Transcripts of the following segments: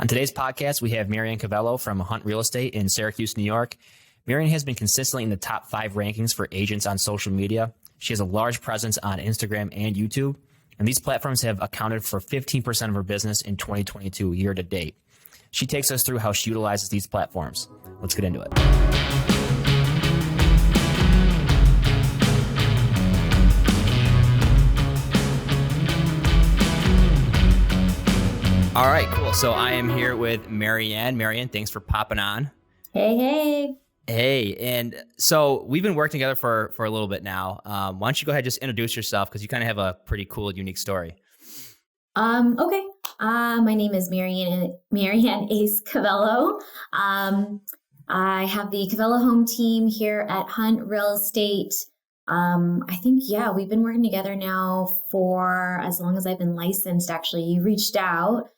On today's podcast, we have Marianne Kawelo from Hunt Real Estate in Syracuse, New York. Marianne has been consistently in the top 5 rankings for agents on social media. She has a large presence on Instagram and YouTube, and these platforms have accounted for 15% of her business in 2022 year to date. She takes us through how she utilizes these platforms. Let's get into it. All right, cool. So I am here with Marianne. Marianne, thanks for popping on. Hey. Hey, and so we've been working together for a little bit now. Why don't you go ahead and just introduce yourself, because you kind of have a pretty cool, unique story. Okay. My name is Marianne Ace Kawelo. I have the Kawelo home team here at Hunt Real Estate. I think, we've been working together now for as long as I've been licensed. Actually, you reached out.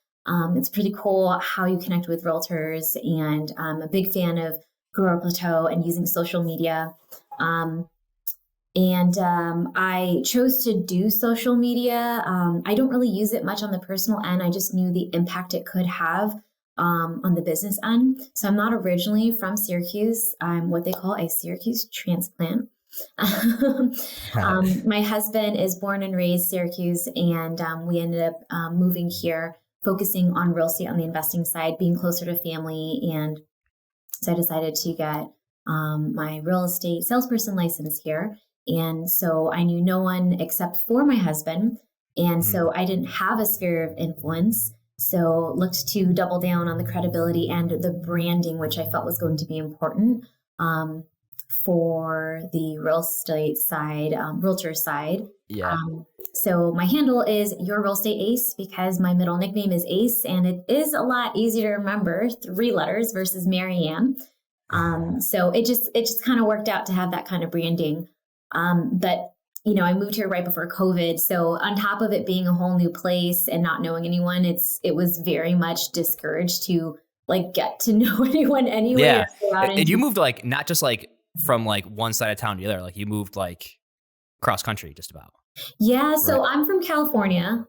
It's pretty cool how you connect with realtors, and I'm a big fan of Plateau and using social media. I chose to do social media. I don't really use it much on the personal end. I just knew the impact it could have on the business end. So I'm not originally from Syracuse. I'm what they call a Syracuse transplant. My husband is born and raised Syracuse, and we ended up moving here, focusing on real estate on the investing side, being closer to family. And so I decided to get my real estate salesperson license here. And so I knew no one except for my husband. And so I didn't have a sphere of influence. So looked to double down on the credibility and the branding, which I felt was going to be important for the real estate side, realtor side. Yeah. So my handle is Your Real Estate Ace, because my middle nickname is Ace, and it is a lot easier to remember, 3 letters versus Marianne. So it just kind of worked out to have that kind of branding. But I moved here right before COVID. So on top of it being a whole new place and not knowing anyone, it was very much discouraged to get to know anyone anyway. Yeah. And you moved not just from one side of town to the other, you moved cross country just about. Yeah. So right. I'm from California,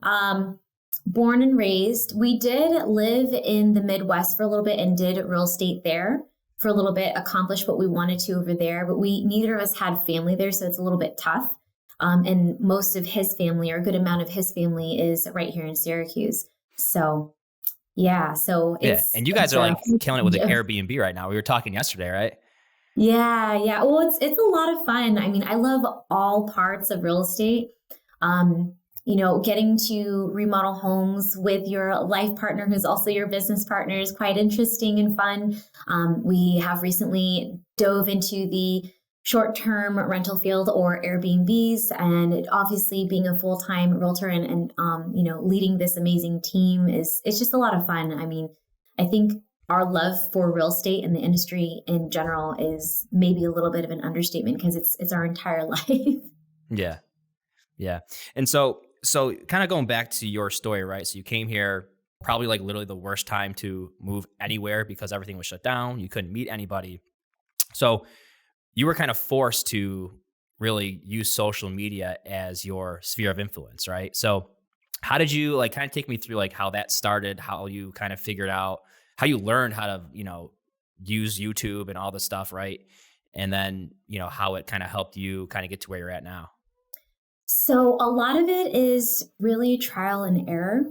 born and raised. We did live in the Midwest for a little bit and did real estate there for a little bit, accomplished what we wanted to over there, but neither of us had family there. So it's a little bit tough. And most of his family, or a good amount of his family, is right here in Syracuse. So yeah. And you guys are killing it with the Airbnb right now. We were talking yesterday, right? Yeah. Well, it's a lot of fun. I mean, I love all parts of real estate. Getting to remodel homes with your life partner, who's also your business partner, is quite interesting and fun. We have recently dove into the short-term rental field, or Airbnbs, and obviously being a full-time realtor and leading this amazing team it's just a lot of fun. I mean, I think our love for real estate and the industry in general is maybe a little bit of an understatement, because it's our entire life. Yeah. And so kind of going back to your story, right? So you came here probably literally the worst time to move anywhere, because everything was shut down. You couldn't meet anybody. So you were kind of forced to really use social media as your sphere of influence, right? So how did you kind of take me through how that started, how you kind of figured out, how you learned how to, use YouTube and all this stuff, right? And then, how it kind of helped you kind of get to where you're at now. So a lot of it is really trial and error.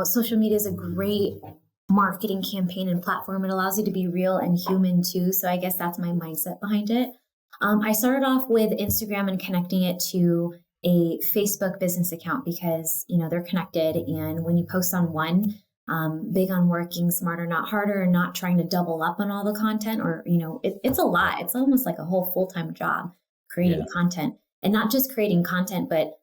Social media is a great marketing campaign and platform. It allows you to be real and human too. So I guess that's my mindset behind it. I started off with Instagram and connecting it to a Facebook business account, because, they're connected. And when you post on one, big on working smarter, not harder, and not trying to double up on all the content, or, it's a lot. It's almost like a whole full-time job creating content. And not just creating content, but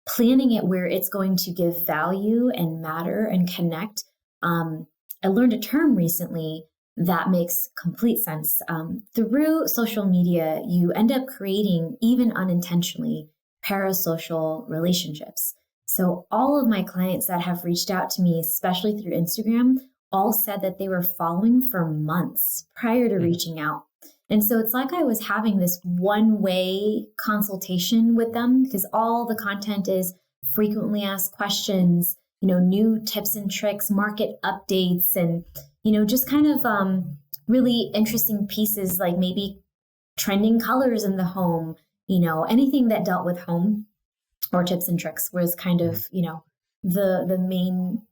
planning it where it's going to give value and matter and connect. I learned a term recently that makes complete sense. Through social media, you end up creating, even unintentionally, parasocial relationships. So all of my clients that have reached out to me, especially through Instagram, all said that they were following for months prior to reaching out. And so it's like I was having this one-way consultation with them, because all the content is frequently asked questions, new tips and tricks, market updates, and, just kind of really interesting pieces like maybe trending colors in the home, anything that dealt with home or tips and tricks was kind of, the main,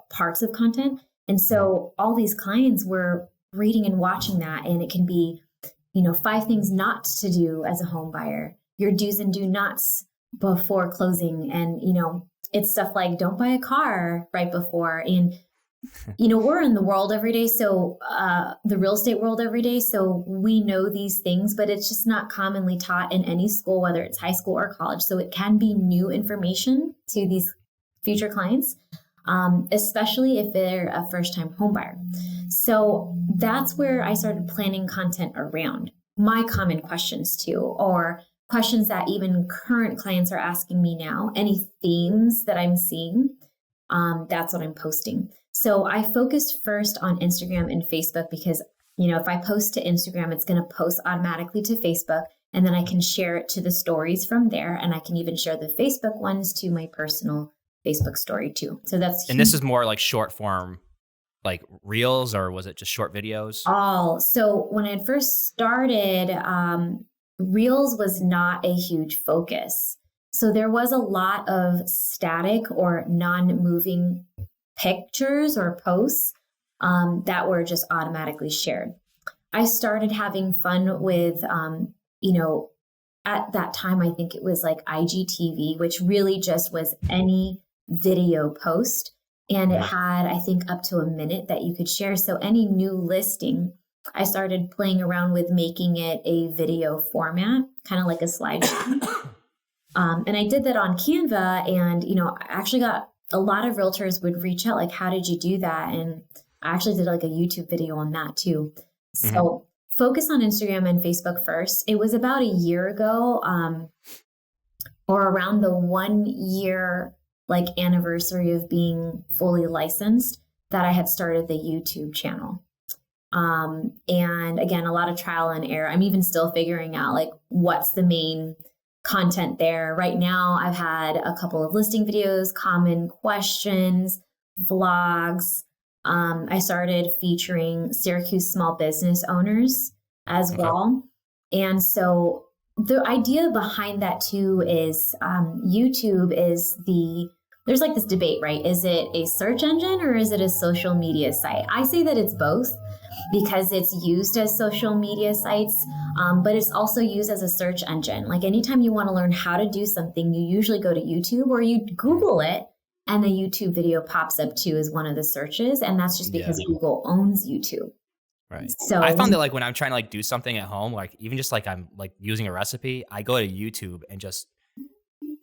parts of content. And so all these clients were reading and watching that, and it can be, 5 things not to do as a home buyer, your do's and do nots before closing. And, it's stuff like don't buy a car right before. And, we're in the world every day. So the real estate world every day. So we know these things, but it's just not commonly taught in any school, whether it's high school or college. So it can be new information to these future clients, especially if they're a first-time home buyer. So that's where I started planning content around my common questions too, or questions that even current clients are asking me now, any themes that I'm seeing, that's what I'm posting. So I focused first on Instagram and Facebook because, if I post to Instagram, it's going to post automatically to Facebook, and then I can share it to the stories from there. And I can even share the Facebook ones to my personal Facebook story too. So that's huge. And this is more like short form, like reels, or was it just short videos? All. So when I first started, reels was not a huge focus. So there was a lot of static or non-moving pictures or posts that were just automatically shared. I started having fun with, at that time, I think it was like IGTV, which really just was any video post. And it had, I think, up to a minute that you could share. So any new listing, I started playing around with making it a video format, kind of like a slideshow. And I did that on Canva, and, I actually got a lot of realtors would reach out like, how did you do that? And I actually did like a YouTube video on that too. So focus on Instagram and Facebook first. It was about a year ago, or around the 1 year like anniversary of being fully licensed, that I had started the YouTube channel. And again, a lot of trial and error. I'm even still figuring out like what's the main content there. Right now, I've had a couple of listing videos, common questions, vlogs. I started featuring Syracuse small business owners as well. And so the idea behind that too is YouTube is there's like this debate, right? Is it a search engine or is it a social media site? I say that it's both because it's used as social media sites, but it's also used as a search engine. Like anytime you want to learn how to do something, you usually go to YouTube or you Google it, and the YouTube video pops up too as one of the searches. And that's just because Google owns YouTube. Right. So I found that like when I'm trying to like do something at home, like even just like I'm like using a recipe, I go to YouTube and just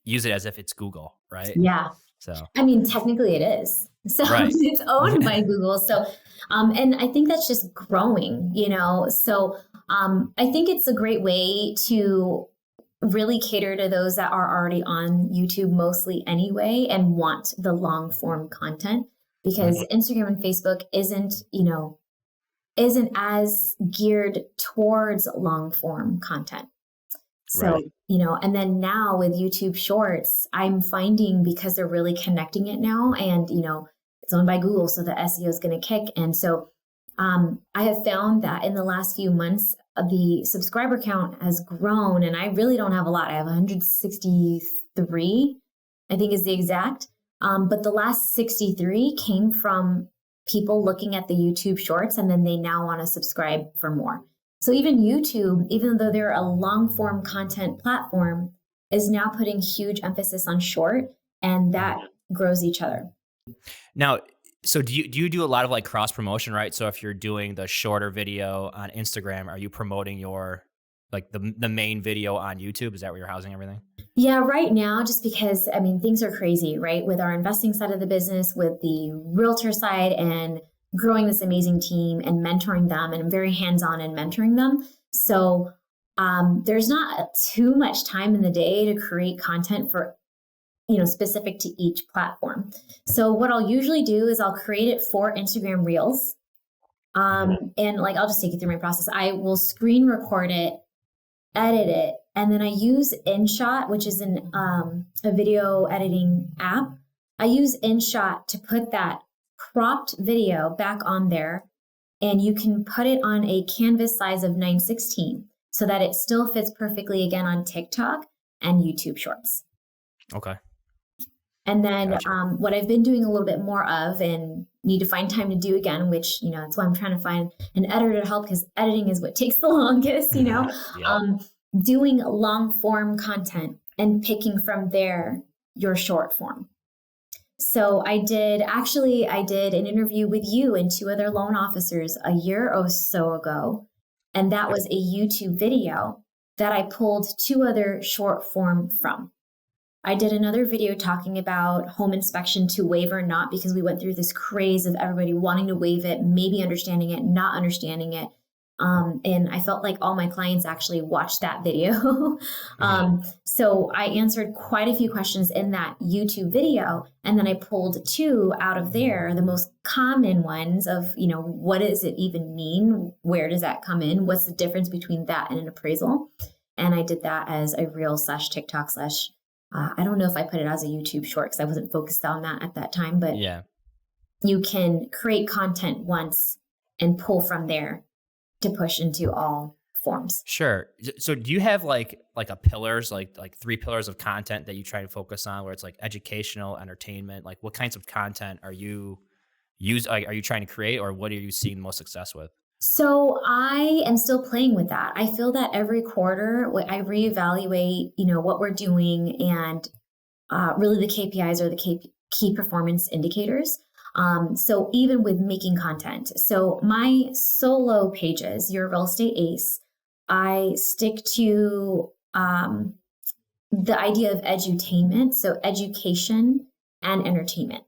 use it as if it's Google, right? Yeah. So I mean, technically it is. So it's owned by Google. So, and I think that's just growing, So I think it's a great way to really cater to those that are already on YouTube mostly anyway and want the long form content, because Instagram and Facebook isn't as geared towards long form content. So, and then now with YouTube Shorts, I'm finding because they're really connecting it now, and, it's owned by Google, so the SEO is going to kick. And so I have found that in the last few months, the subscriber count has grown, and I really don't have a lot. I have 163, I think is the exact. But the last 63 came from people looking at the YouTube Shorts, and then they now want to subscribe for more. So even YouTube, even though they're a long form content platform, is now putting huge emphasis on short, and that grows each other. Now, so do you do a lot of like cross promotion, right? So if you're doing the shorter video on Instagram, are you promoting your like the main video on YouTube? Is that where you're housing everything? Yeah, right now, just because, I mean, things are crazy, right? With our investing side of the business, with the realtor side, and growing this amazing team and mentoring them, and I'm very hands-on in mentoring them. So there's not too much time in the day to create content for, specific to each platform. So what I'll usually do is I'll create it for Instagram Reels. And like, I'll just take you through my process. I will screen record it, edit it, and then I use InShot, which is a video editing app. I use InShot to put that cropped video back on there, and you can put it on a canvas size of 916 so that it still fits perfectly again on TikTok and YouTube Shorts. Okay. And then Gotcha. what I've been doing a little bit more of and need to find time to do again, which, that's why I'm trying to find an editor to help, because editing is what takes the longest, Yep. Doing long form content and picking from there your short form. So I did an interview with you and 2 other loan officers a year or so ago. And that was a YouTube video that I pulled 2 other short form from. I did another video talking about home inspection to waive or not, because we went through this craze of everybody wanting to waive it, maybe understanding it, not understanding it. And I felt like all my clients actually watched that video. So I answered quite a few questions in that YouTube video. And then I pulled 2 out of there, the most common ones of, what does it even mean? Where does that come in? What's the difference between that and an appraisal? And I did that as a reel/TikTok/ I don't know if I put it as a YouTube short because I wasn't focused on that at that time, but Yeah. you can create content once and pull from there to push into all forms. Sure. So do you have like a pillars, like 3 pillars of content that you try to focus on, where it's like educational, entertainment? Like what kinds of content are you are you trying to create, or what are you seeing the most success with? So I am still playing with that. I feel that every quarter I reevaluate, what we're doing, and really the KPIs are the key performance indicators. So even with making content, so my solo pages, Your Real Estate Ace, I stick to the idea of edutainment, so education and entertainment,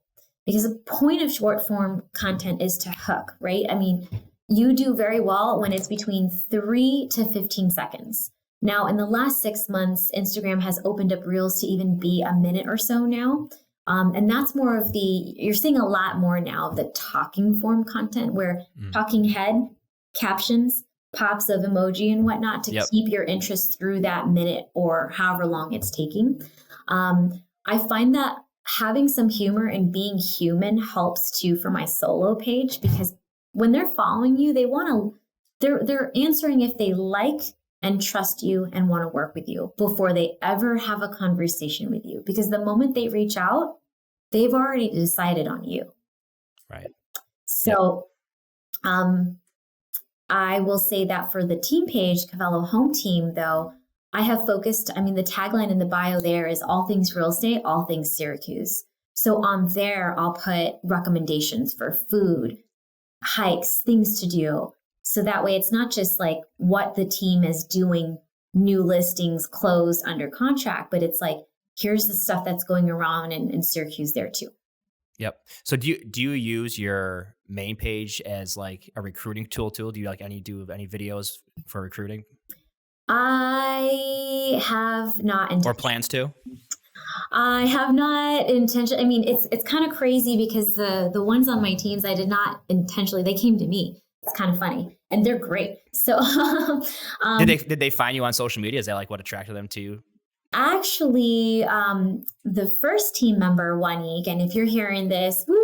because the point of short form content is to hook, right? I mean, you do very well when it's between 3 to 15 seconds. Now, in the last 6 months, Instagram has opened up Reels to even be a minute or so now. And that's more of you're seeing a lot more now of the talking form content, where talking head, captions, pops of emoji and whatnot to keep your interest through that minute or however long it's taking. I find that having some humor and being human helps too for my solo page, because when they're following you, they're answering if they like and trust you and want to work with you before they ever have a conversation with you. Because the moment they reach out, they've already decided on you. Right. So, I will say that for the team page, Kawelo Home Team, though, I have focused, the tagline in the bio there is all things real estate, all things Syracuse. So on there, I'll put recommendations for food, hikes, things to do. So that way it's not just like what the team is doing, new listings, closed, under contract, but it's like, here's the stuff that's going around in Syracuse there too. Yep. So do you use your main page as like a recruiting tool too? Do you do any videos for recruiting? I have not Or plans to? I have not intentionally. It's kind of crazy because the ones on my teams, I did not intentionally. They came to me. It's kind of funny, and they're great. So, did they find you on social media? Is that like what attracted them to you? Actually, the first team member, Wanik, and if you're hearing this, woo,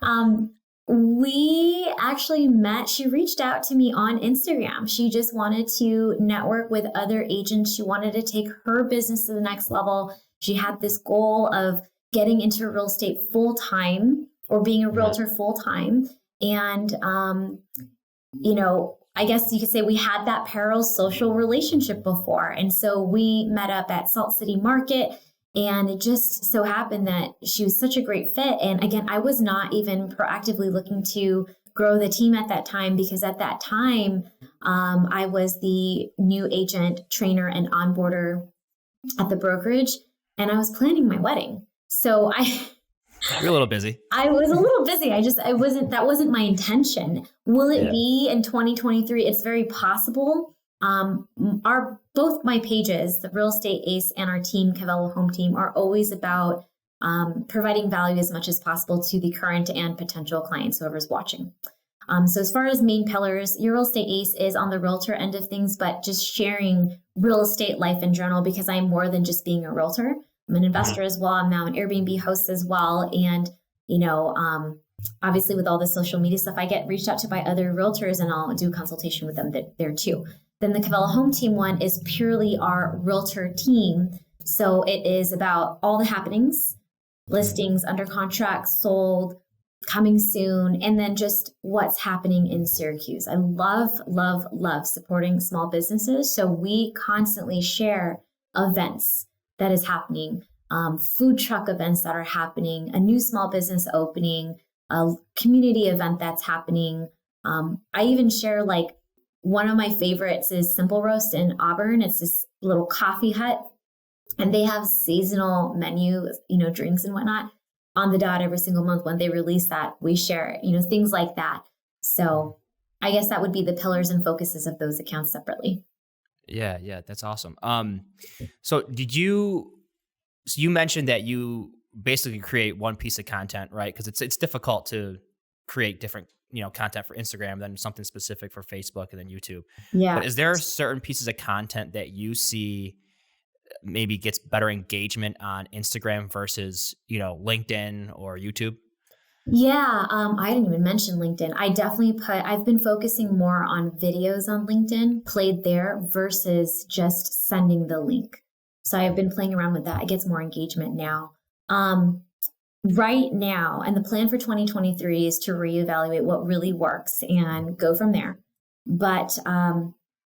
Wanik, we actually met. She reached out to me on Instagram. She just wanted to network with other agents. She wanted to take her business to the next level. She had this goal of getting into real estate full time, or being a realtor full time. And, I guess you could say we had that parasocial relationship before. And so we met up at Salt City Market, and it just so happened that she was such a great fit. And again, I was not even proactively looking to grow the team at that time, because at that time, I was the new agent, trainer, and onboarder at the brokerage, and I was planning my wedding. So You're a little busy. I was a little busy. That wasn't my intention. Will it be in 2023? It's very possible. Both my pages, the Real Estate Ace and our team, Kawelo Home Team, are always about providing value as much as possible to the current and potential clients, whoever's watching. So as far as main pillars, Your Real Estate Ace is on the realtor end of things, but just sharing real estate life in general, because I'm more than just being a realtor. I'm an Mhm. investor as well. I'm now an Airbnb host as well. And, obviously with all the social media stuff, I get reached out to by other realtors and I'll do consultation with them there too. Then the Kawelo Home Team one is purely our realtor team. So it is about all the happenings, listings under contract, sold, coming soon, and then just what's happening in Syracuse. I love, love, love supporting small businesses. So we constantly share events that is happening, food truck events that are happening, a new small business opening, a community event that's happening. I even share like one of my favorites is Simple Roast in Auburn. It's this little coffee hut and they have seasonal menu, drinks and whatnot on the dot every single month. When they release that, we share it, things like that. So I guess that would be the pillars and focuses of those accounts separately. Yeah, yeah, that's awesome. So so you mentioned that you basically create one piece of content, right? Because it's difficult to create different, content for Instagram, then something specific for Facebook and then YouTube. Yeah. But is there certain pieces of content that you see maybe gets better engagement on Instagram versus, LinkedIn or YouTube? Yeah, I didn't even mention LinkedIn. I've been focusing more on videos on LinkedIn played there versus just sending the link. So I've been playing around with that. It gets more engagement now. Right now, and the plan for 2023 is to reevaluate what really works and go from there. But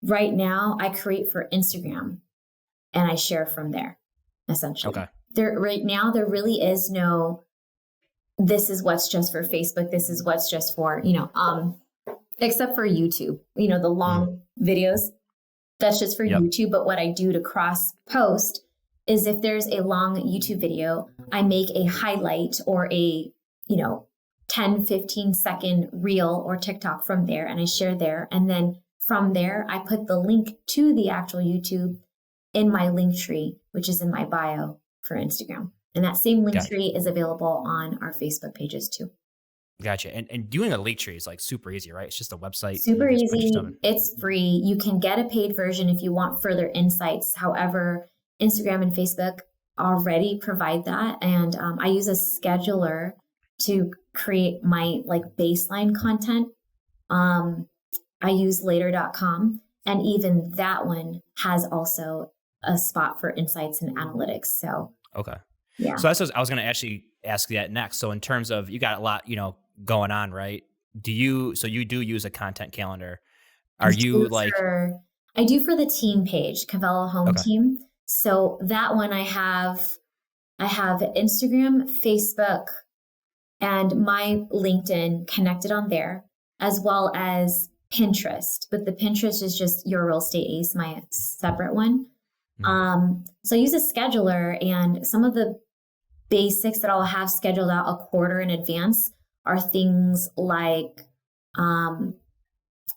right now, I create for Instagram and I share from there, essentially. Okay. Right now, there really is no this is what's just for Facebook. This is what's just for, except for YouTube, the Mhm. long videos. That's just for Yep. YouTube. But what I do to cross post is if there's a long YouTube video, I make a highlight or a, 10, 15-second reel or TikTok from there and I share there. And then from there, I put the link to the actual YouTube in my link tree, which is in my bio for Instagram. And that same link Gotcha. tree is available on our Facebook pages too. Gotcha. And doing a link tree is like super easy, right? It's just a website and Super you just put your stuff easy. in. It's free. You can get a paid version if you want further insights. However, Instagram and Facebook already provide that. And I use a scheduler to create my like baseline content. I use later.com. And even that one has also a spot for insights and analytics. So, Okay. yeah. So I was going to actually ask that next. So in terms of you got a lot, going on, right? So you do use a content calendar. I Are you do like, I do for the team page, Kawelo Home okay, Team. So that one I have Instagram, Facebook, and my LinkedIn connected on there, as well as Pinterest. But the Pinterest is just Your Real Estate Ace, my separate one. mhm, So I use a scheduler, and some of the basics that I'll have scheduled out a quarter in advance are things like um,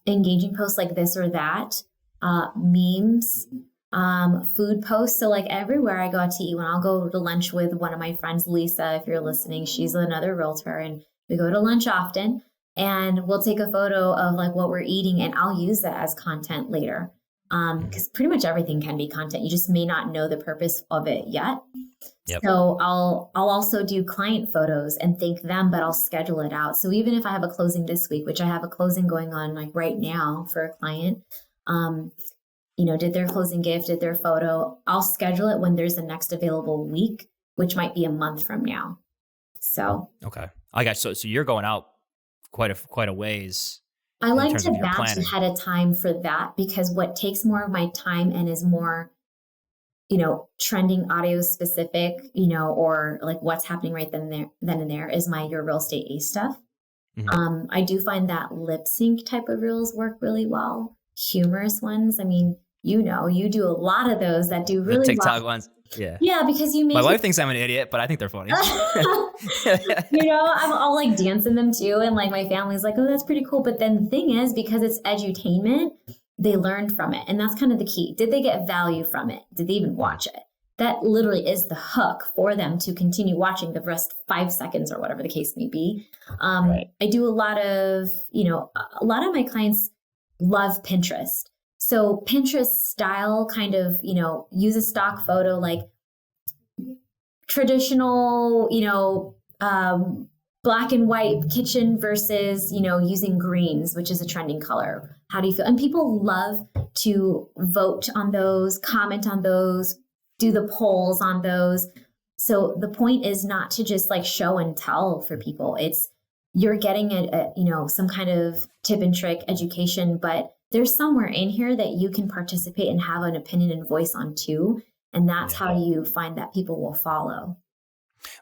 engaging posts like this or that, memes, food posts. So like everywhere I go out to eat, when I'll go to lunch with one of my friends, Lisa, if you're listening, she's another realtor and we go to lunch often and we'll take a photo of like what we're eating and I'll use that as content later. mhm, Because pretty much everything can be content. You just may not know the purpose of it yet. yep, So I'll also do client photos and thank them, but I'll schedule it out. So even if I have a closing this week, which I have a closing going on like right now for a client, um, did their closing gift, did their photo, I'll schedule it when there's the next available week, which might be a month from now. So okay. I got so you're going out quite a ways I in like terms to of your batch planning. ahead of time for that because what takes more of my time and is more trending audio specific, or like what's happening right then and there is my Your Real Estate Ace stuff. Mhm. I do find that lip sync type of reels work really well. Humorous ones. I mean, you do a lot of those that do The really well. TikTok ones. Yeah. Yeah, because you My make it, wife thinks I'm an idiot, but I think they're funny. I'll like dance in them too. And like my family's like, oh, that's pretty cool. But then the thing is, because it's edutainment, they learned from it. And that's kind of the key. Did they get value from it? Did they even Mhm. watch it? That literally is the hook for them to continue watching the rest 5 seconds or whatever the case may be. Right. I do a lot of my clients love Pinterest. So Pinterest style kind of, use a stock photo, like traditional, black and white kitchen versus, using greens, which is a trending color. How do you feel? And people love to vote on those, comment on those, do the polls on those. So the point is not to just like show and tell for people. It's you're getting some kind of tip and trick education, but there's somewhere in here that you can participate and have an opinion and voice on too. And that's how you find that people will follow.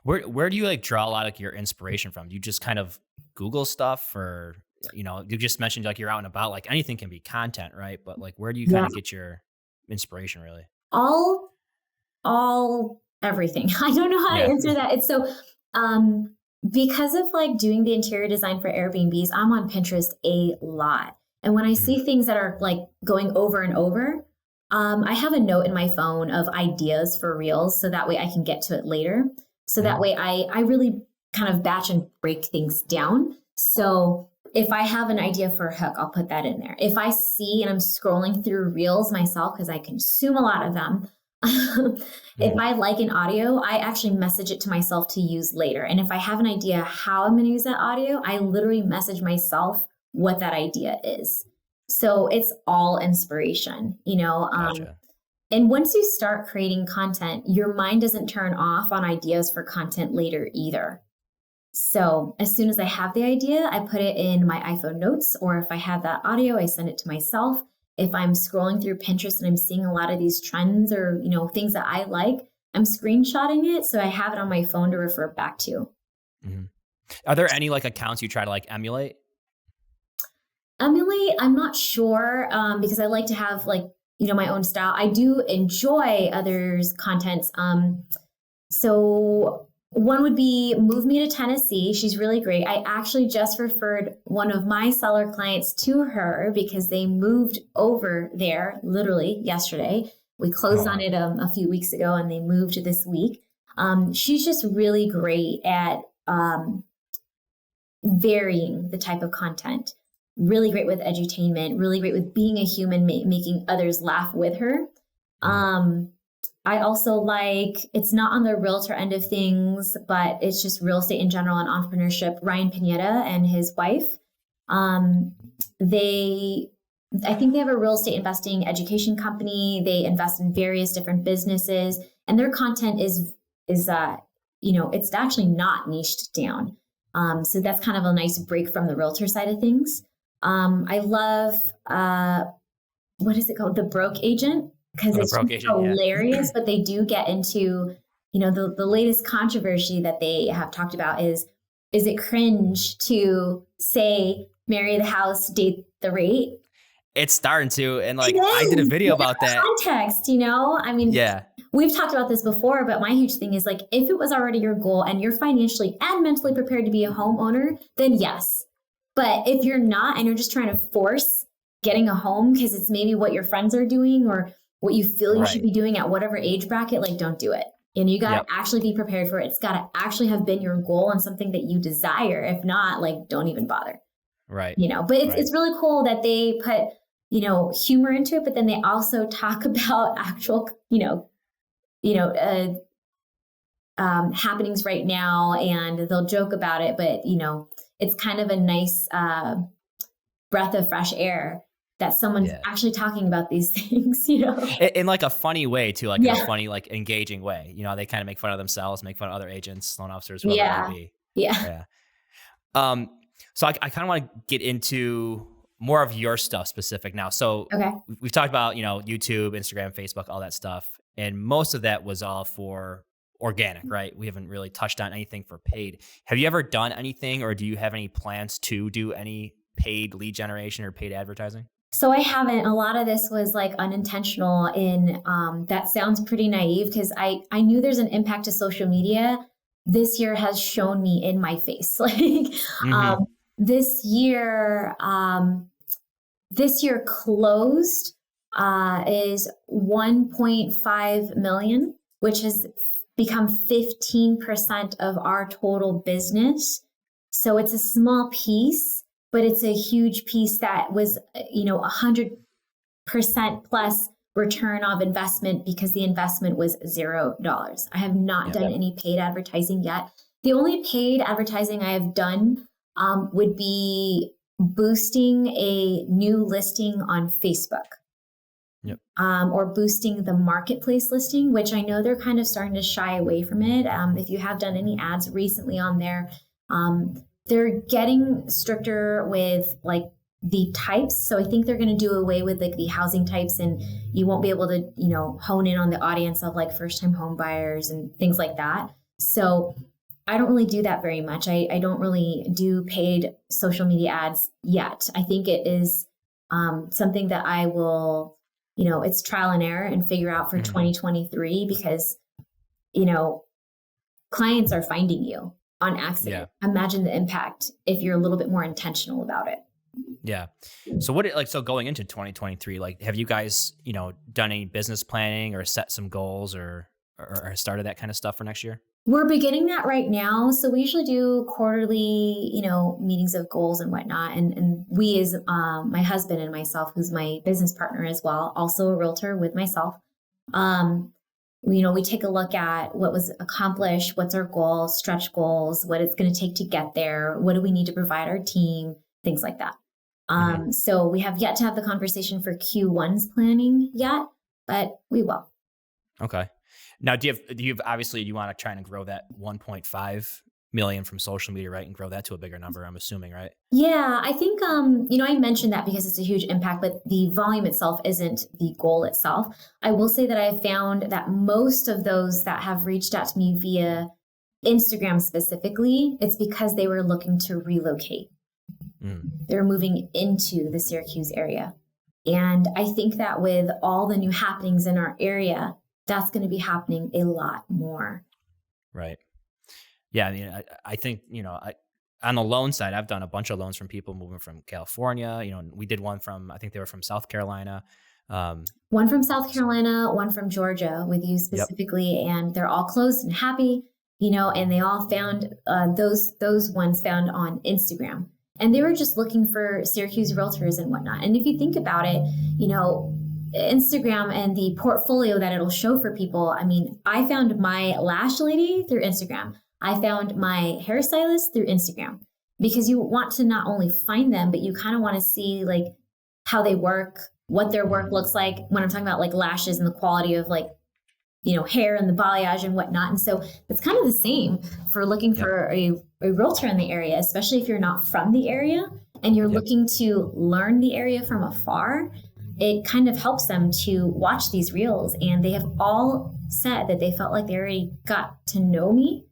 Where do you like draw a lot of your inspiration from? Do you just kind of Google stuff, or, you just mentioned like you're out and about, like anything can be content, right? But like, where do you kind of get your inspiration really? All everything. I don't know how to answer that. It's so, because of like doing the interior design for Airbnbs, I'm on Pinterest a lot. And when I see things that are like going over and over, I have a note in my phone of ideas for reels. So that way I can get to it later. So that way I really kind of batch and break things down. So if I have an idea for a hook, I'll put that in there. If I see, and I'm scrolling through reels myself, because I consume a lot of them, if I like an audio, I actually message it to myself to use later. And if I have an idea how I'm going to use that audio, I literally message myself what that idea is. So it's all inspiration, Gotcha. And once you start creating content, your mind doesn't turn off on ideas for content later either. So as soon as I have the idea, I put it in my iPhone notes, or if I have that audio, I send it to myself. If I'm scrolling through Pinterest and I'm seeing a lot of these trends or, things that I like, I'm screenshotting it. So I have it on my phone to refer back to. Mm-hmm. Are there any like accounts you try to like emulate? I'm not sure, because I like to have like, my own style. I do enjoy others' contents. So one would be Move Me to Tennessee. She's really great. I actually just referred one of my seller clients to her because they moved over there literally yesterday. We closed on it a few weeks ago and they moved this week. She's just really great at varying the type of content. Really great with edutainment, really great with being a human, making others laugh with her. I also like, it's not on the realtor end of things, but it's just real estate in general and entrepreneurship. Ryan Pineda and his wife, I think they have a real estate investing education company. They invest in various different businesses, and their content is it's actually not niched down. So that's kind of a nice break from the realtor side of things. I love, what is it called? The Broke Agent, because it's hilarious, but they do get into, the latest controversy that they have talked about is it cringe to say, marry the house, date the rate? It's starting to, and like, I did a video about that. Context, we've talked about this before, but my huge thing is like, if it was already your goal and you're financially and mentally prepared to be a homeowner, then yes. But if you're not, and you're just trying to force getting a home because it's maybe what your friends are doing or what you feel you should be doing at whatever age bracket, like don't do it. And you got to actually be prepared for it. It's got to actually have been your goal and something that you desire. If not, like, don't even bother. Right. But it's really cool that they put, humor into it, but then they also talk about actual, happenings right now, and they'll joke about it, but, it's kind of a nice breath of fresh air that someone's actually talking about these things, In like a funny way too, like in a funny, like engaging way. They kind of make fun of themselves, make fun of other agents, loan officers, whoever it may be. Yeah. So I kind of want to get into more of your stuff specific now. So we've talked about, YouTube, Instagram, Facebook, all that stuff. And most of that was all for organic, right? We haven't really touched on anything for paid. Have you ever done anything, or do you have any plans to do any paid lead generation or paid advertising? So I haven't. A lot of this was like unintentional in, that sounds pretty naive because I knew there's an impact to social media. This year has shown me in my face. This year closed is 1.5 million, which has become 15% of our total business. So it's a small piece, but it's a huge piece that was, 100% plus return of investment because the investment was $0. I have not done any paid advertising yet. The only paid advertising I have done would be boosting a new listing on Facebook. Or boosting the marketplace listing, which I know they're kind of starting to shy away from it. If you have done any ads recently on there, they're getting stricter with like the types. So I think they're going to do away with like the housing types, and you won't be able to, hone in on the audience of like first time home buyers and things like that. So I don't really do that very much. I don't really do paid social media ads yet. I think it is something that I will, it's trial and error and figure out for 2023 because, clients are finding you on accident. Yeah. Imagine the impact if you're a little bit more intentional about it. Yeah. So so going into 2023, like, have you guys, done any business planning or set some goals or started that kind of stuff for next year? We're beginning that right now. So we usually do quarterly, meetings of goals and whatnot. And we as my husband and myself, who's my business partner as well, also a realtor with myself, we take a look at what was accomplished, what's our goal, stretch goals, what it's going to take to get there, what do we need to provide our team, things like that. So we have yet to have the conversation for Q1's planning yet, but we will. Okay. Now, do you obviously you want to try and grow that 1.5 million from social media, right? And grow that to a bigger number, I'm assuming, right? Yeah, I think, I mentioned that because it's a huge impact, but the volume itself isn't the goal itself. I will say that I have found that most of those that have reached out to me via Instagram specifically, it's because they were looking to relocate. They're moving into the Syracuse area. And I think that with all the new happenings in our area, that's going to be happening a lot more. Right. Yeah. I mean, I think, on the loan side, I've done a bunch of loans from people moving from California. We did one from, I think they were from South Carolina. One from South Carolina, one from Georgia with you specifically. Yep. And they're all closed and happy, and they all found those ones found on Instagram. And they were just looking for Syracuse realtors and whatnot. And if you think about it, Instagram and the portfolio that it'll show for people. I mean, I found my lash lady through Instagram. I found my hairstylist through Instagram, because you want to not only find them, but you kind of want to see like how they work, what their work looks like when I'm talking about like lashes and the quality of like, hair and the balayage and whatnot. And so it's kind of the same for looking for a realtor in the area, especially if you're not from the area and you're looking to learn the area from afar. It kind of helps them to watch these reels, and they have all said that they felt like they already got to know me,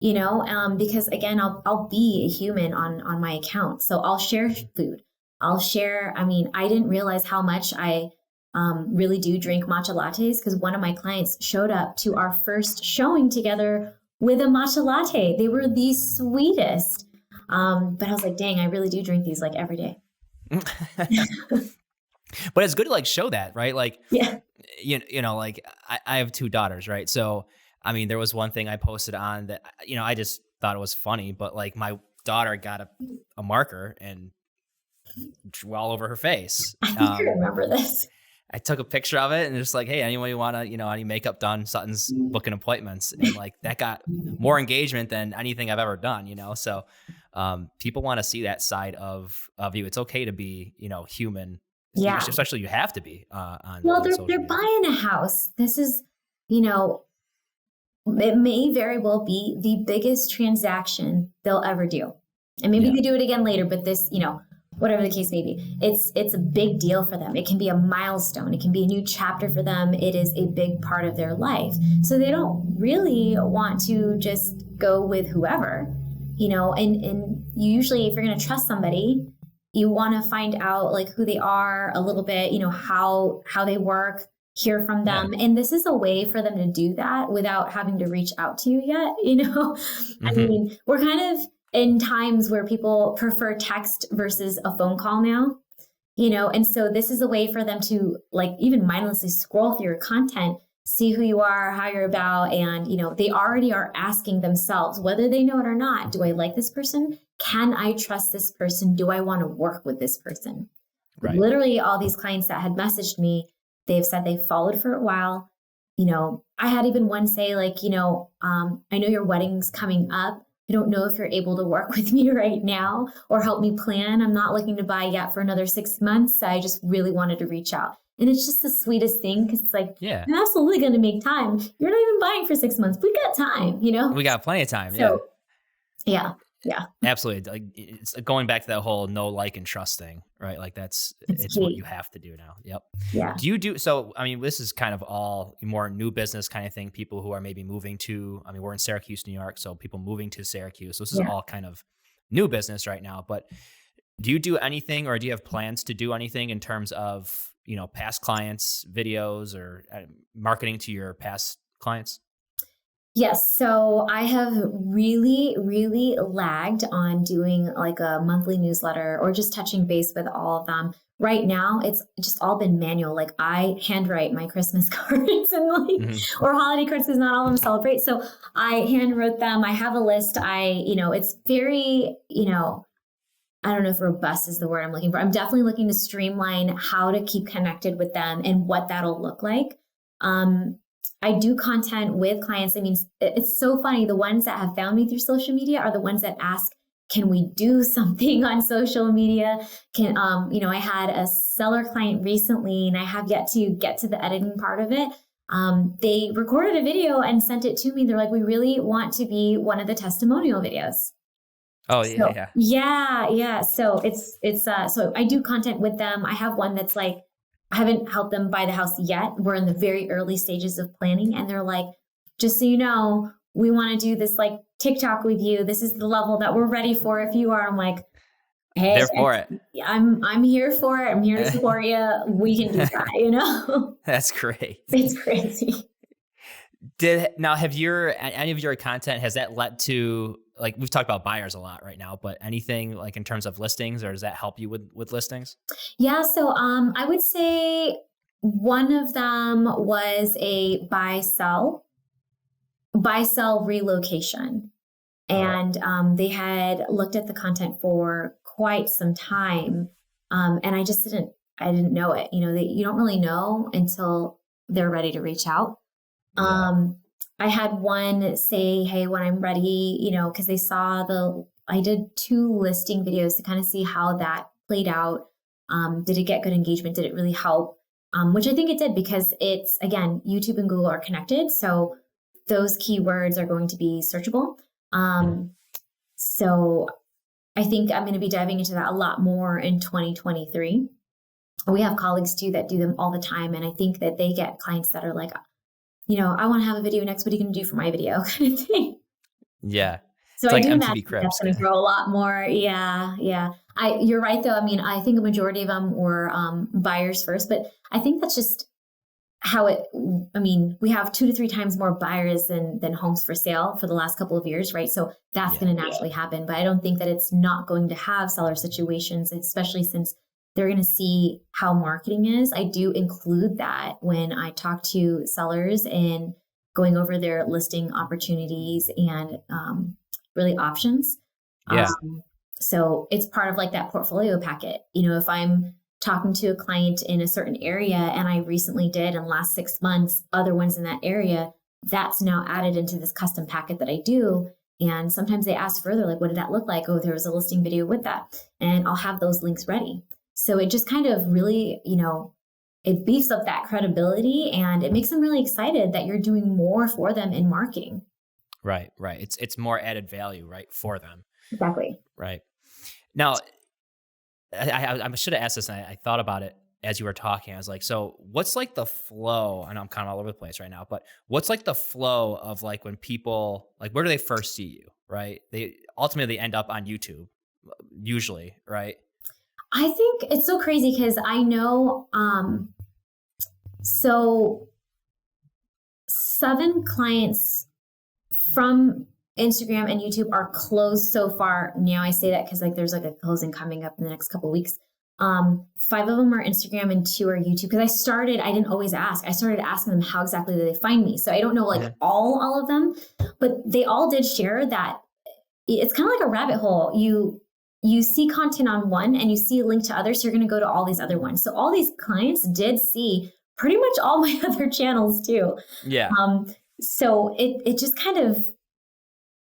because again, I'll be a human on my account. So I'll share food. I'll share, I didn't realize how much I really do drink matcha lattes, because one of my clients showed up to our first showing together with a matcha latte. They were the sweetest. But I was like, dang, I really do drink these like every day. But it's good to like show that, right? Like, like I have two daughters, right? So, there was one thing I posted on that, I just thought it was funny, but like my daughter got a marker and drew all over her face. I think I remember this. I took a picture of it and just like, hey, anybody want to, any makeup done? Sutton's booking appointments. And like that got more engagement than anything I've ever done, So people want to see that side of you. It's okay to be, human. Yeah. Especially you have to be on. Well, on they're buying a house. This is, it may very well be the biggest transaction they'll ever do. And maybe they do it again later, but this, whatever the case may be, it's a big deal for them. It can be a milestone. It can be a new chapter for them. It is a big part of their life. So they don't really want to just go with whoever, and you usually, if you're going to trust somebody, you want to find out like who they are a little bit, how they work, hear from them. Yeah. And this is a way for them to do that without having to reach out to you yet. Mm-hmm. We're kind of in times where people prefer text versus a phone call now, and so this is a way for them to like even mindlessly scroll through your content, see who you are, how you're about. And, they already are asking themselves, whether they know it or not, do I like this person? Can I trust this person? Do I want to work with this person? Right. Literally all these clients that had messaged me, They've said they followed for a while. I had even one say like, I know your wedding's coming up. I don't know if you're able to work with me right now or help me plan. I'm not looking to buy yet for another 6 months. I just really wanted to reach out. And it's just the sweetest thing because it's like, Yeah. I'm absolutely going to make time. You're not even buying for 6 months. We got time, We got plenty of time. So, yeah. Absolutely. Like, it's going back to that whole know, like, and trust thing, right? Like it's what you have to do now. Yep. Yeah. So, I mean, this is kind of all more new business kind of thing. People who are maybe moving to, I mean, we're in Syracuse, New York. So people moving to Syracuse. So this is all kind of new business right now, but do you do anything or do you have plans to do anything in terms of, past clients, videos, or marketing to your past clients? Yes. So I have really, really lagged on doing like a monthly newsletter or just touching base with all of them. Right now, it's just all been manual. Like I handwrite my Christmas cards and or holiday cards because not all of them celebrate. So I handwrote them. I have a list. It's very, I don't know if robust is the word I'm looking for. I'm definitely looking to streamline how to keep connected with them and what that'll look like. I do content with clients. I mean, it's so funny. The ones that have found me through social media are the ones that ask, can we do something on social media? I had a seller client recently and I have yet to get to the editing part of it. They recorded a video and sent it to me. They're like, we really want to be one of the testimonial videos. Oh, yeah. So so I do content with them. I have one that's like, I haven't helped them buy the house yet. We're in the very early stages of planning. And they're like, just so you know, we want to do this like TikTok with you. This is the level that we're ready for. If you are, I'm like, hey, there for it. I'm here for it. I'm here to support you. We can do that, That's great. It's crazy. Have any of your content, has that led to, like, we've talked about buyers a lot right now, but anything like in terms of listings, or does that help you with listings? Yeah. So I would say one of them was a buy sell relocation. And they had looked at the content for quite some time. And I didn't know it. You don't really know until they're ready to reach out. I had one say, hey, when I'm ready, because they saw I did 2 listing videos to kind of see how that played out. Did it get good engagement? Did it really help? Which I think it did, because it's, again, YouTube and Google are connected. So those keywords are going to be searchable. So I think I'm going to be diving into that a lot more in 2023. We have colleagues too that do them all the time. And I think that they get clients that are like, I want to have a video next. What are you going to do for my video? Kind of thing. Yeah. So it's I like do MTV imagine Cribs. that's going to grow a lot more. Yeah. You're right though. I mean, I think a majority of them were buyers first, but I think that's just how we have 2 to 3 times more buyers than homes for sale for the last couple of years, right? So that's going to naturally happen, but I don't think that it's not going to have seller situations, especially since they're going to see how marketing is. I do include that when I talk to sellers and going over their listing opportunities and really options. Yeah. So it's part of like that portfolio packet. If I'm talking to a client in a certain area and I recently did in the last 6 months, other ones in that area, that's now added into this custom packet that I do. And sometimes they ask further, like, what did that look like? Oh, there was a listing video with that. And I'll have those links ready. So it just kind of really, it beefs up that credibility and it makes them really excited that you're doing more for them in marketing. Right. It's more added value, right, for them. Exactly. Right. Now, I should have asked this, and I thought about it as you were talking. I was like, so what's like the flow? I know I'm kind of all over the place right now, but what's like the flow of like when people, like, where do they first see you, right? They ultimately end up on YouTube, usually, right? I think it's so crazy because I know, so 7 clients from Instagram and YouTube are closed so far. Now I say that because like there's like a closing coming up in the next couple of weeks. 5 of them are Instagram and 2 are YouTube. Because I didn't always ask. I started asking them how exactly did they find me. So I don't know like all of them, but they all did share that it's kind of like a rabbit hole. You see content on one and you see a link to others, so you're going to go to all these other ones. So all these clients did see pretty much all my other channels too. Yeah. Um, so it just kind of,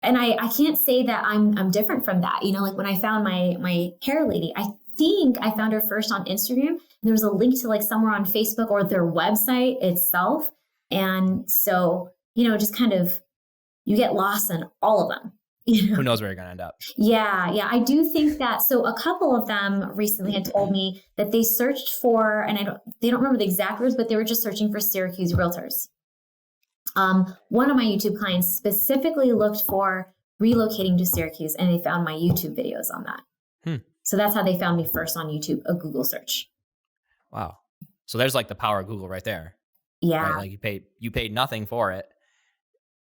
and I can't say that I'm different from that. You know, like when I found my hair lady, I think I found her first on Instagram. There was a link to like somewhere on Facebook or their website itself. And so, you know, just kind of, you get lost in all of them. You Who know? knows where you're going to end up? Yeah. I do think that. So a couple of them recently had told me that they searched for, and they don't remember the exact words, but they were just searching for Syracuse realtors. One of my YouTube clients specifically looked for relocating to Syracuse, and they found my YouTube videos on that. So that's how they found me first on YouTube, a Google search. Wow. So there's like the power of Google right there. Yeah. Right? Like you paid nothing for it,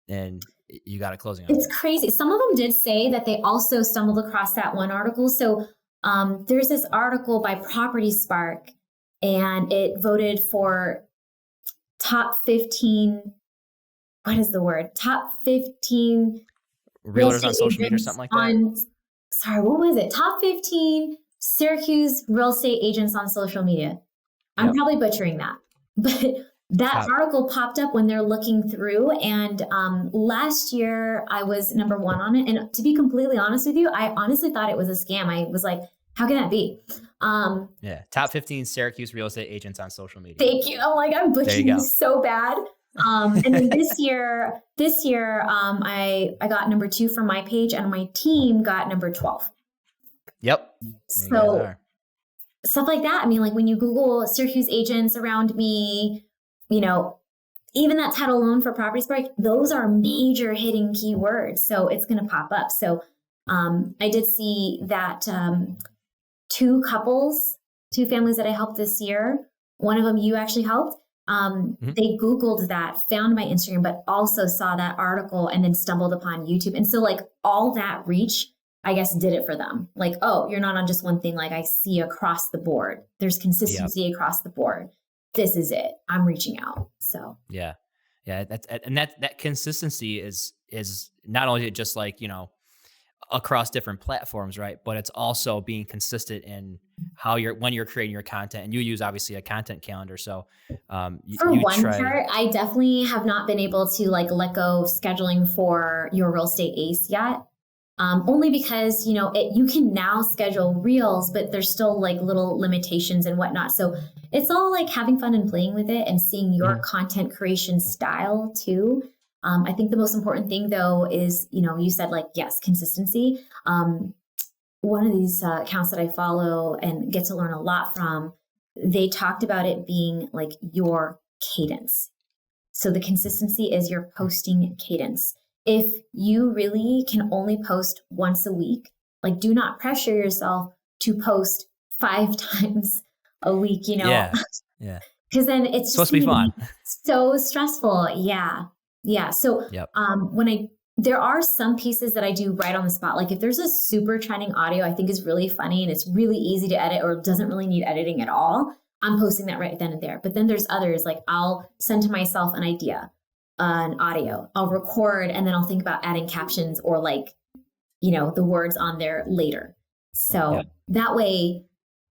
and you got a closing on It's crazy. Some of them did say that they also stumbled across that one article. So there's this article by Property Spark, and it voted for top 15. What is the word? Top 15 realtors on social media or something like that. Sorry, what was it? Top 15 Syracuse real estate agents on social media. I'm probably butchering that, but that article popped up when they're looking through. And last year I was number one on it. And to be completely honest with you, I honestly thought it was a scam. I was like, how can that be? Top 15 Syracuse real estate agents on social media. Thank you. I'm like, I'm butchering so bad. And then this year, I got number 2 for my page, and my team got number 12. Yep. So stuff like that. I mean, like when you Google Syracuse agents around me, you know, even that title alone for Property Spark, those are major hitting keywords. So it's going to pop up. So I did see that 2 families that I helped this year, one of them you actually helped. They Googled that, found my Instagram, but also saw that article and then stumbled upon YouTube. And so like all that reach, I guess, did it for them. Like, oh, you're not on just one thing. Like I see across the board, there's consistency across the board. This is it. I'm reaching out. So yeah. That consistency is not only just like, you know, across different platforms, right? But it's also being consistent in when you're creating your content, and you use obviously a content calendar. So for one part, I definitely have not been able to like let go of scheduling for your real estate ace yet. Only because, you know, you can now schedule reels, but there's still like little limitations and whatnot. So it's all like having fun and playing with it and seeing your content creation style too. I think the most important thing though is, you know, you said like, yes, consistency. One of these accounts that I follow and get to learn a lot from, they talked about it being like your cadence. So the consistency is your posting cadence. If you really can only post once a week, like do not pressure yourself to post 5 times a week, you know? Yeah. Because then it's supposed to be fun. So stressful. Yeah. So there are some pieces that I do right on the spot. Like if there's a super trending audio I think is really funny and it's really easy to edit or doesn't really need editing at all, I'm posting that right then and there. But then there's others, like I'll send to myself an idea, an audio, I'll record, and then I'll think about adding captions or like, you know, the words on there later. So that way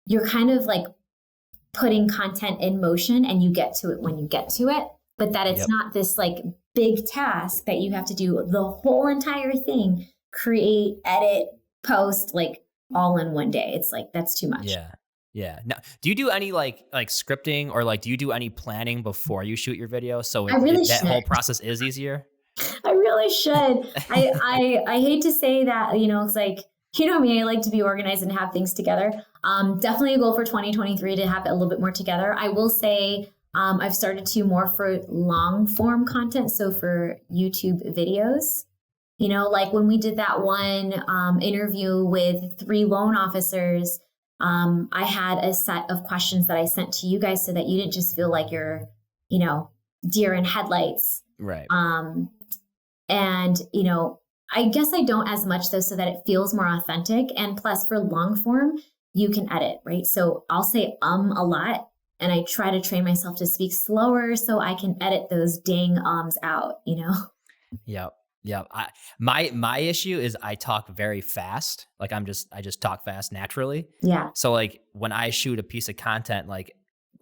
you're kind of like putting content in motion and you get to it when you get to it, but that it's not this like big task that you have to do the whole entire thing, create, edit, post, like all in one day. It's like, that's too much. Yeah. Now, do you do any like scripting or like, do you do any planning before you shoot your video? So that whole process is easier? I really should. I hate to say that, you know, it's like, you know me, I like to be organized and have things together. Definitely a goal for 2023 to have it a little bit more together. I will say I've started to more for long form content. So for YouTube videos, you know, like when we did that one interview with 3 loan officers, I had a set of questions that I sent to you guys so that you didn't just feel like you're, you know, deer in headlights. Right. And, you know, I guess I don't as much though, so that it feels more authentic. And plus for long form, you can edit, right? So I'll say a lot, and I try to train myself to speak slower so I can edit those dang ums out, you know? Yep. My issue is I talk very fast. Like I just talk fast naturally. Yeah. So like when I shoot a piece of content, like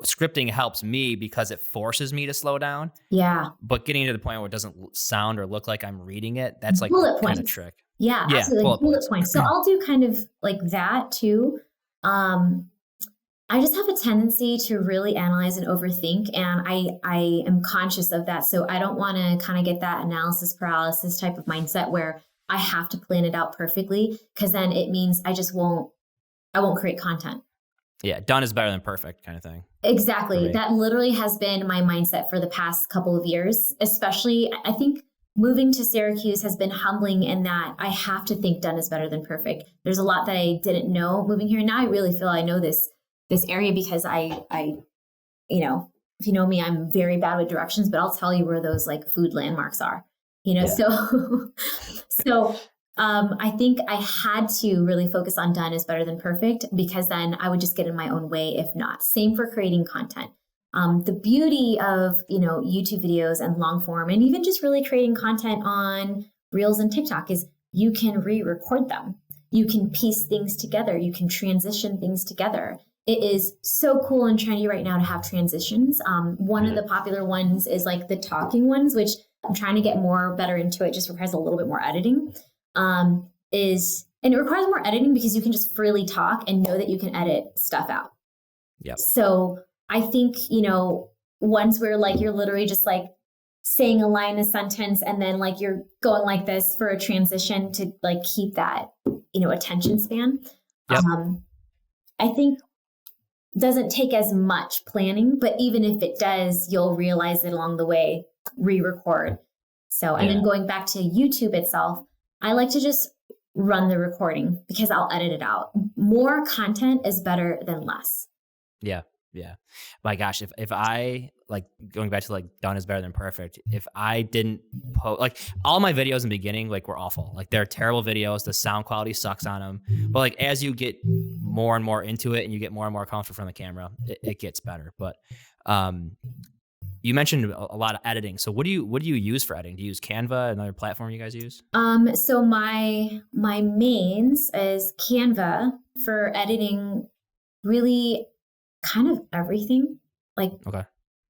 scripting helps me because it forces me to slow down. Yeah. But getting to the point where it doesn't sound or look like I'm reading it, that's like the Bullet kind of points. trick. Yeah, Yeah, absolutely. Like bullet bullet points. points. So I'll do kind of like that too. I just have a tendency to really analyze and overthink, and I am conscious of that. So I don't want to kind of get that analysis paralysis type of mindset where I have to plan it out perfectly, because then it means I won't create content. Yeah, done is better than perfect kind of thing. Exactly. That literally has been my mindset for the past couple of years, especially I think moving to Syracuse has been humbling in that I have to think done is better than perfect. There's a lot that I didn't know moving here. Now I really feel I know this area because I, you know, if you know me, I'm very bad with directions, but I'll tell you where those like food landmarks are, you know? Yeah. So I think I had to really focus on done is better than perfect, because then I would just get in my own way if not. Same for creating content. The beauty of, you know, YouTube videos and long form, and even just really creating content on Reels and TikTok, is you can re-record them. You can piece things together. You can transition things together. It is so cool and trendy right now to have transitions. One of the popular ones is like the talking ones, which I'm trying to get better into. It just requires a little bit more editing. And it requires more editing because you can just freely talk and know that you can edit stuff out. Yep. So I think, you know, ones where like you're literally just like saying a line, a sentence, and then like you're going like this for a transition to like keep that, you know, attention span. Yep. I think doesn't take as much planning, but even if it does, you'll realize it along the way, re-record. So, and then going back to YouTube itself, I like to just run the recording because I'll edit it out. More content is better than less. Yeah. Yeah. My gosh, if I, like, going back to like done is better than perfect, if I didn't post, like, all my videos in the beginning, like, were awful. Like, they're terrible videos. The sound quality sucks on them. But like, as you get more and more into it and you get more and more comfortable from the camera, it gets better. But you mentioned a lot of editing. So what do you use for editing? Do you use Canva, another platform you guys use? So my mains is Canva for editing, really kind of everything. Like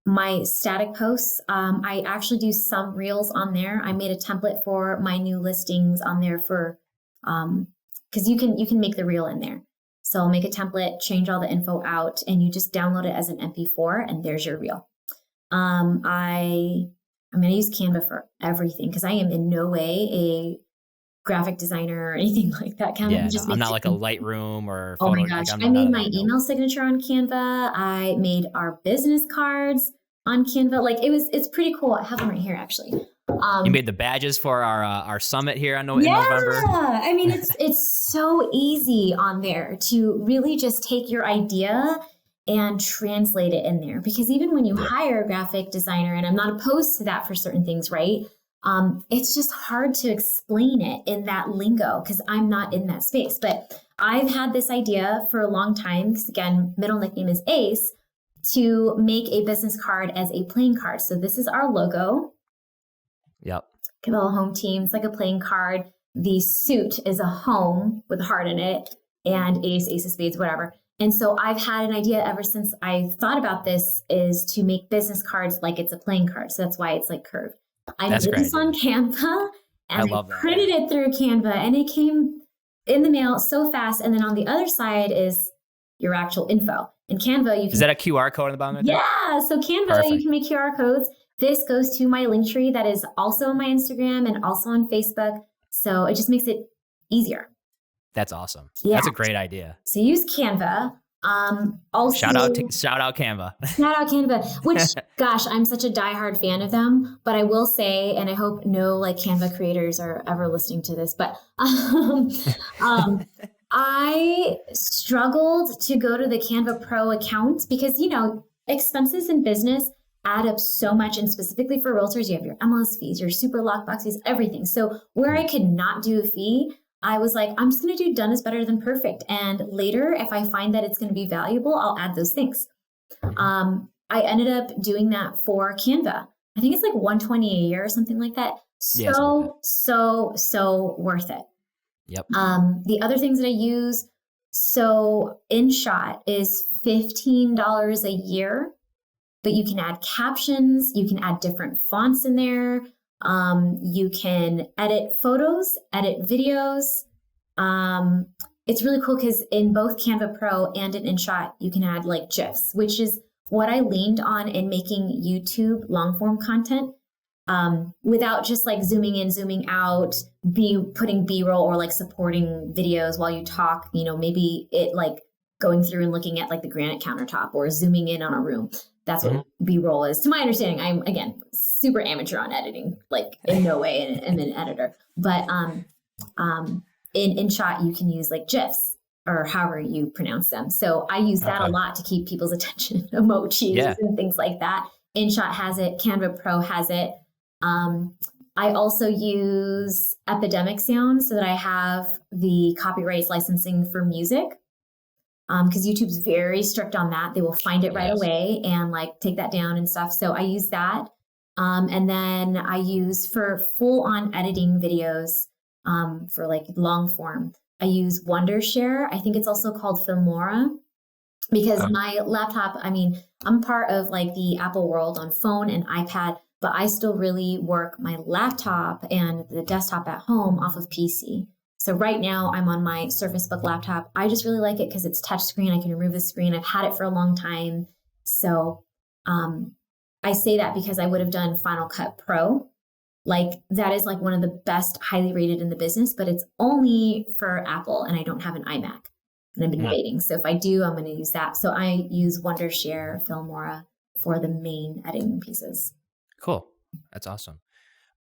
my static posts. I actually do some reels on there. I made a template for my new listings on there for because you can make the reel in there. So I'll make a template, change all the info out, and you just download it as an MP4, and there's your reel. I'm going to use Canva for everything because I am in no way a graphic designer or anything like that. Canva I'm not like a Lightroom or Photo. Oh my gosh. I made my email signature on Canva. I made our business cards on Canva. Like it's pretty cool. I have them right here actually. You made the badges for our summit here in November. I mean, it's so easy on there to really just take your idea and translate it in there. Because even when you hire a graphic designer, and I'm not opposed to that for certain things, right? It's just hard to explain it in that lingo because I'm not in that space. But I've had this idea for a long time, because again, middle nickname is Ace, to make a business card as a playing card. So this is our logo. Yep. Kawelo home team. It's like a playing card. The suit is a home with a heart in it, and ace of spades, whatever. And so I've had an idea ever since I thought about this, is to make business cards like it's a playing card. So that's why it's like curved. I made this on Canva, and I printed it through Canva, and it came in the mail so fast. And then on the other side is your actual info. In Canva, is that a QR code on the bottom of it? Yeah. So Canva, you can make QR codes. This goes to my link tree that is also on my Instagram and also on Facebook. So it just makes it easier. That's awesome. Yeah. That's a great idea. So use Canva. Also, shout out Canva. Shout out Canva, which, gosh, I'm such a diehard fan of them. But I will say, and I hope no like Canva creators are ever listening to this, but I struggled to go to the Canva Pro account because, you know, expenses in business add up so much. And specifically for realtors, you have your MLS fees, your super lockbox fees, everything. So where I could not do a fee, I was like, I'm just going to do done is better than perfect. And later, if I find that it's going to be valuable, I'll add those things. I ended up doing that for Canva. I think it's like $120 a year or something like that. So worth it. Yep. The other things that I use, So InShot is $15 a year, but you can add captions, you can add different fonts in there. You can edit photos, edit videos. It's really cool because in both Canva Pro and in InShot, you can add like GIFs, which is what I leaned on in making YouTube long form content. Without just like zooming in, zooming out, putting B-roll or like supporting videos while you talk, maybe it like going through and looking at like the granite countertop or zooming in on a room. That's what B-roll is. To my understanding, I'm again super amateur on editing, like in no way am an editor. But in InShot, you can use like GIFs or however you pronounce them. So I use that a lot to keep people's attention, emojis and things like that. InShot has it, Canva Pro has it. I also use Epidemic Sound so that I have the copyrights licensing for music. Because YouTube's very strict on that. They will find it right away and like take that down and stuff. So I use that. And then I use for full on editing videos, for like long form, I use Wondershare. I think it's also called Filmora because my laptop, I'm part of like the Apple world on phone and iPad, but I still really work my laptop and the desktop at home off of PC. So right now I'm on my Surface Book laptop. I just really like it because it's touchscreen. I can remove the screen. I've had it for a long time. So I say that because I would have done Final Cut Pro. Like that is like one of the best highly rated in the business, but it's only for Apple and I don't have an iMac. And I've been debating. So if I do, I'm going to use that. So I use Wondershare, Filmora for the main editing pieces. Cool. That's awesome.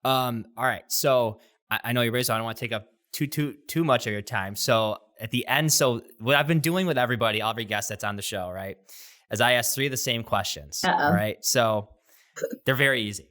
All right. So I know you're busy, so I don't want to take up too much of your time. So at the end, so what I've been doing with every guest that's on the show, right, is I ask 3 of the same questions. All right. So they're very easy.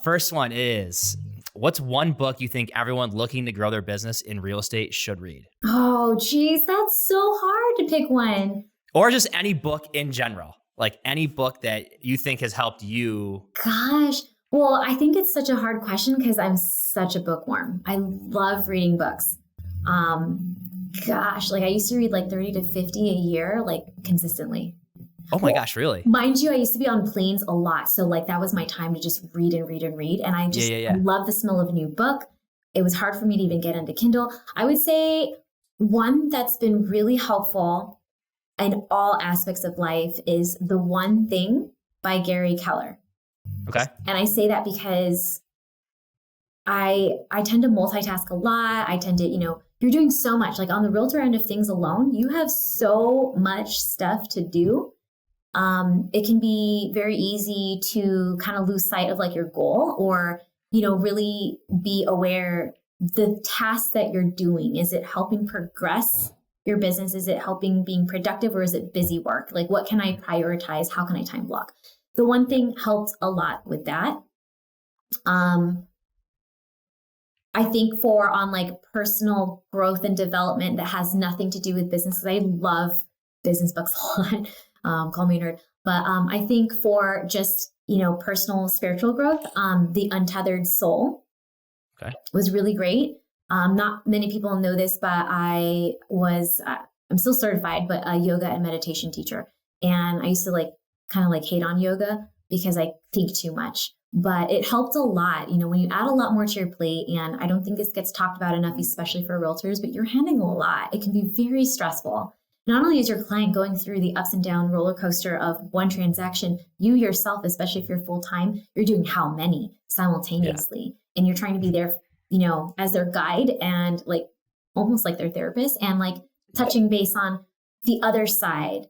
First one is, what's one book you think everyone looking to grow their business in real estate should read? Oh, geez, that's so hard to pick one. Or just any book in general, like any book that you think has helped you. Gosh. Well, I think it's such a hard question because I'm such a bookworm. I love reading books. Like I used to read like 30 to 50 a year, like consistently. Oh my gosh, really? Mind you, I used to be on planes a lot. So like that was my time to just read and read and read. And I just I love the smell of a new book. It was hard for me to even get into Kindle. I would say one that's been really helpful in all aspects of life is The One Thing by Gary Keller. Okay. And I say that because I tend to multitask a lot. I tend to, you're doing so much. Like on the realtor end of things alone, you have so much stuff to do. It can be very easy to kind of lose sight of like your goal or, really be aware the tasks that you're doing. Is it helping progress your business? Is it helping being productive or is it busy work? Like what can I prioritize? How can I time block? The One Thing helped a lot with that. I think on like personal growth and development that has nothing to do with business, because I love business books a lot. Call me a nerd. But I think for just, personal spiritual growth, The Untethered Soul was really great. Not many people know this, but I'm still certified, but a yoga and meditation teacher. And I used to kind of hate on yoga because I think too much, but it helped a lot. When you add a lot more to your plate, and I don't think this gets talked about enough, especially for realtors, but you're handling a lot. It can be very stressful. Not only is your client going through the ups and down roller coaster of one transaction, you yourself, especially if you're full-time, you're doing how many simultaneously, and you're trying to be there, as their guide and almost like their therapist, and touching base on the other side,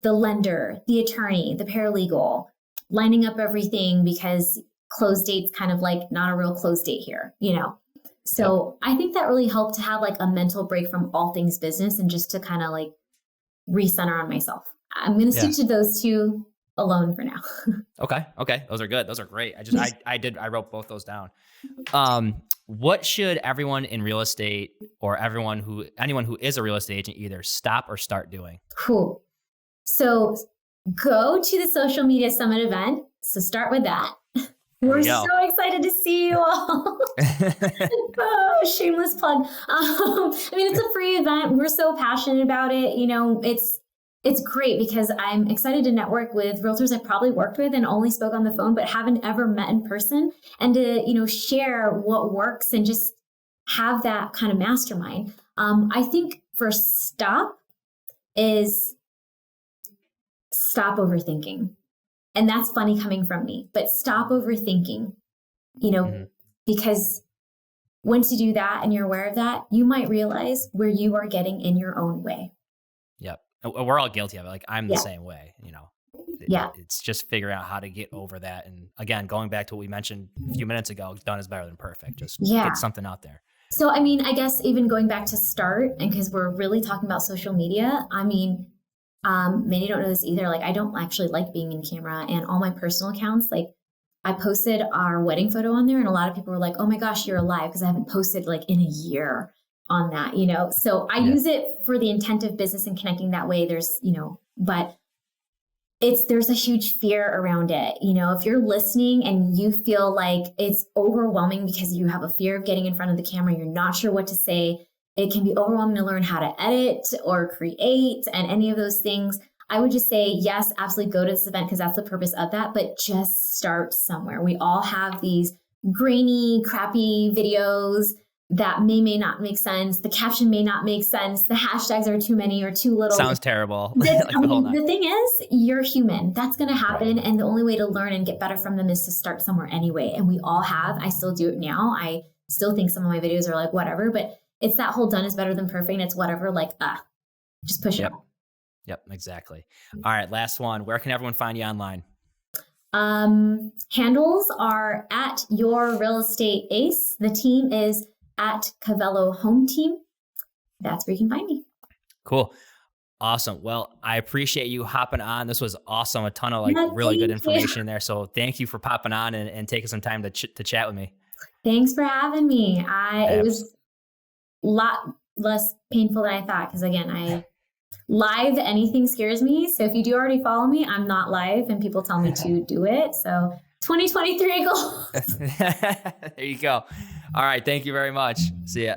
the lender, the attorney, the paralegal, lining up everything because close date's kind of not a real close date here, So I think that really helped to have a mental break from all things business and just to kind of recenter on myself. I'm going to stick to those two alone for now. Okay. Those are good. Those are great. I wrote both those down. What should everyone in real estate or anyone who is a real estate agent either stop or start doing? Cool. So go to the Social Media Summit event. So start with that. There We're you so go. excited to see you all. Oh, shameless plug. I mean, it's a free event. We're so passionate about it. It's great because I'm excited to network with realtors I've probably worked with and only spoke on the phone, but haven't ever met in person, and to share what works and just have that kind of mastermind. I think for stop overthinking. And that's funny coming from me, but stop overthinking, Mhm. because once you do that and you're aware of that, you might realize where you are getting in your own way. Yep. We're all guilty of it. Like I'm the Yeah. same way, Yeah. It's just figuring out how to get over that. And again, going back to what we mentioned a few minutes ago, done is better than perfect. Just Yeah. get something out there. So, I mean, I guess even going back to start, and because we're really talking about social media, I mean, many don't know this either. Like, I don't actually like being in camera, and all my personal accounts, like, I posted our wedding photo on there, and a lot of people were like, "Oh my gosh, you're alive," because I haven't posted like in a year on that, So I Yeah. use it for the intent of business and connecting that way. But there's a huge fear around it. If you're listening and you feel like it's overwhelming because you have a fear of getting in front of the camera, you're not sure what to say, it can be overwhelming to learn how to edit or create and any of those things. I would just say, yes, absolutely go to this event because that's the purpose of that, but just start somewhere. We all have these grainy, crappy videos that may not make sense. The caption may not make sense. The hashtags are too many or too little. Sounds terrible. Like the whole night. The thing is, you're human. That's going to happen. Right. And the only way to learn and get better from them is to start somewhere anyway. And we all have. I still do it now. I still think some of my videos are like whatever, but it's that whole done is better than perfect. And it's whatever, like, just push it. Yep, exactly. All right, last one. Where can everyone find you online? Handles are at Your Real Estate Ace. The team is at Kawelo Home Team. That's where you can find me. Cool. Awesome. Well, I appreciate you hopping on. This was awesome. A ton of really good information there. So thank you for popping on and taking some time to chat with me. Thanks for having me. It was a lot less painful than I thought because, again, live anything scares me. So if you do already follow me, I'm not live and people tell me to do it. So 2023 goals. There you go. All right. Thank you very much. See ya.